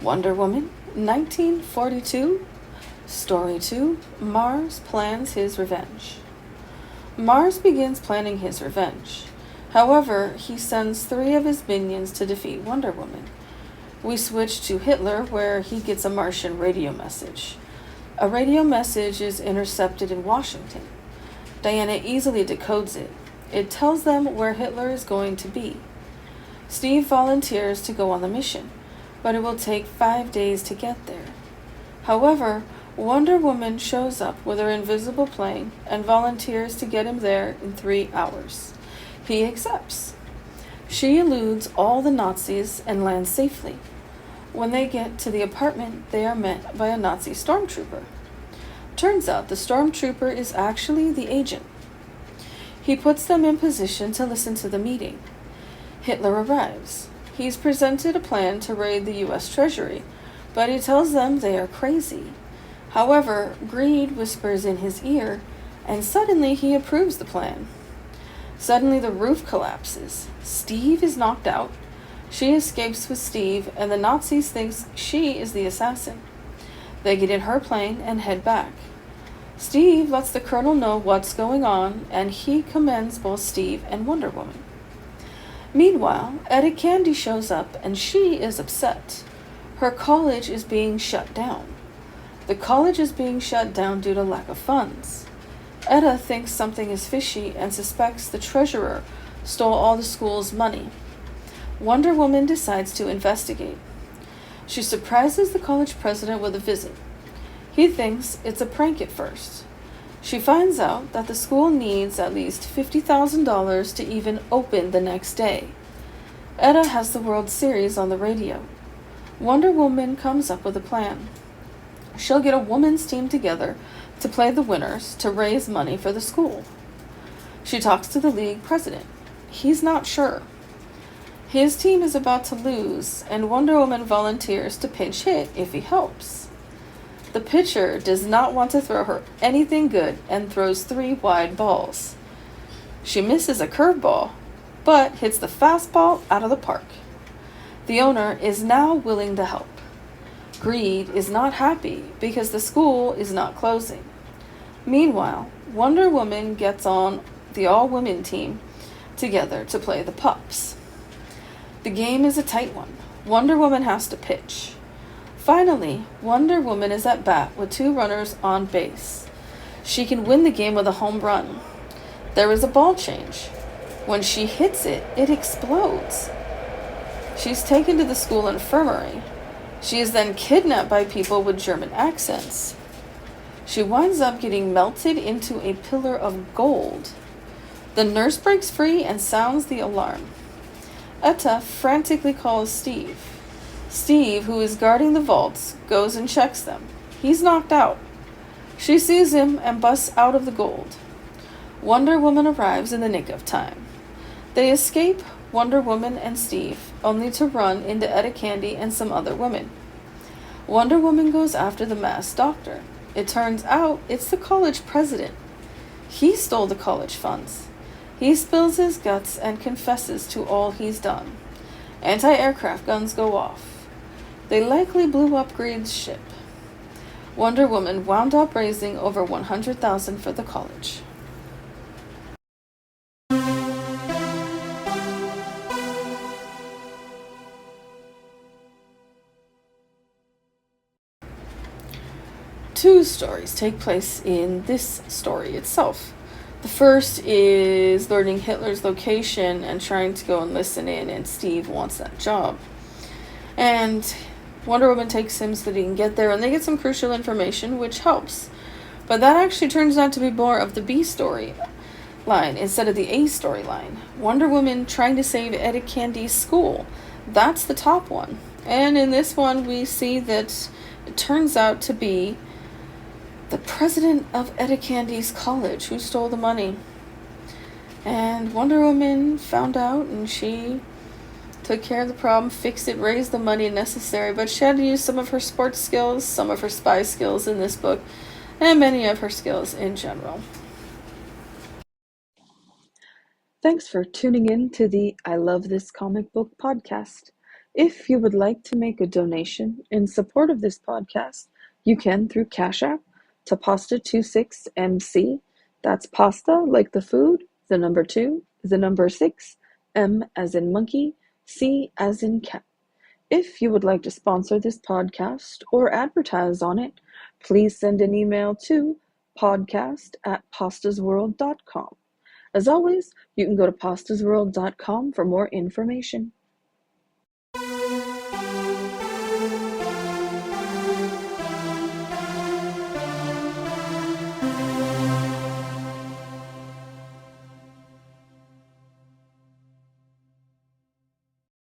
Wonder Woman, 1942. Story 2. Mars plans his revenge. Mars begins planning his revenge. However, he sends 3 of his minions to defeat Wonder Woman. We switch to Hitler, where he gets a Martian radio message. A radio message is intercepted in Washington. Diana easily decodes it. It tells them where Hitler is going to be. Steve volunteers to go on the mission, but it will take 5 days to get there. However, Wonder Woman shows up with her invisible plane and volunteers to get him there in 3 hours. He accepts. She eludes all the Nazis and lands safely. When they get to the apartment, they are met by a Nazi stormtrooper. Turns out the stormtrooper is actually the agent. He puts them in position to listen to the meeting. Hitler arrives. He's presented a plan to raid the U.S. Treasury, but he tells them they are crazy. However, greed whispers in his ear, and suddenly he approves the plan. Suddenly the roof collapses. Steve is knocked out. She escapes with Steve, and the Nazis think she is the assassin. They get in her plane and head back. Steve lets the colonel know what's going on, and he commends both Steve and Wonder Woman. Meanwhile, Etta Candy shows up, and she is upset. Her college is being shut down. The college is being shut down due to lack of funds. Etta thinks something is fishy and suspects the treasurer stole all the school's money. Wonder Woman decides to investigate. She surprises the college president with a visit. He thinks it's a prank at first. She finds out that the school needs at least $50,000 to even open the next day. Etta has the World Series on the radio. Wonder Woman comes up with a plan. She'll get a women's team together to play the winners to raise money for the school. She talks to the league president. He's not sure. His team is about to lose, and Wonder Woman volunteers to pinch hit if he helps. The pitcher does not want to throw her anything good and throws 3 wide balls. She misses a curveball, but hits the fastball out of the park. The owner is now willing to help. Greed is not happy because the school is not closing. Meanwhile, Wonder Woman gets on the all-women team together to play the pups. The game is a tight one. Wonder Woman has to pitch. Finally, Wonder Woman is at bat with 2 runners on base. She can win the game with a home run. There is a ball change. When she hits it, it explodes. She's taken to the school infirmary. She is then kidnapped by people with German accents. She winds up getting melted into a pillar of gold. The nurse breaks free and sounds the alarm. Etta frantically calls Steve. Steve, who is guarding the vaults, goes and checks them. He's knocked out. She sees him and busts out of the gold. Wonder Woman arrives in the nick of time. They escape, Wonder Woman and Steve, only to run into Etta Candy and some other women. Wonder Woman goes after the masked doctor. It turns out it's the college president. He stole the college funds. He spills his guts and confesses to all he's done. Anti-aircraft guns go off. They likely blew up Greed's ship. Wonder Woman wound up raising over $100,000 for the college. Two stories take place in this story itself. The first is learning Hitler's location and trying to go and listen in, and Steve wants that job. And Wonder Woman takes him so that he can get there, and they get some crucial information, which helps. But that actually turns out to be more of the B story line instead of the A storyline. Wonder Woman trying to save Etta Candy's school. That's the top one. And in this one, we see that it turns out to be the president of Etta Candy's college who stole the money. And Wonder Woman found out, and she took care of the problem, fixed it, raised the money necessary, but she had to use some of her sports skills, some of her spy skills in this book, and many of her skills in general. Thanks for tuning in to the I Love This Comic Book podcast. If you would like to make a donation in support of this podcast, you can through Cash App to Pasta26MC. That's pasta like the food, the number 2, the number 6, M as in monkey, C as in cat. If you would like to sponsor this podcast or advertise on it, please send an email to podcast@pastasworld.com. As always, you can go to pastasworld.com for more information.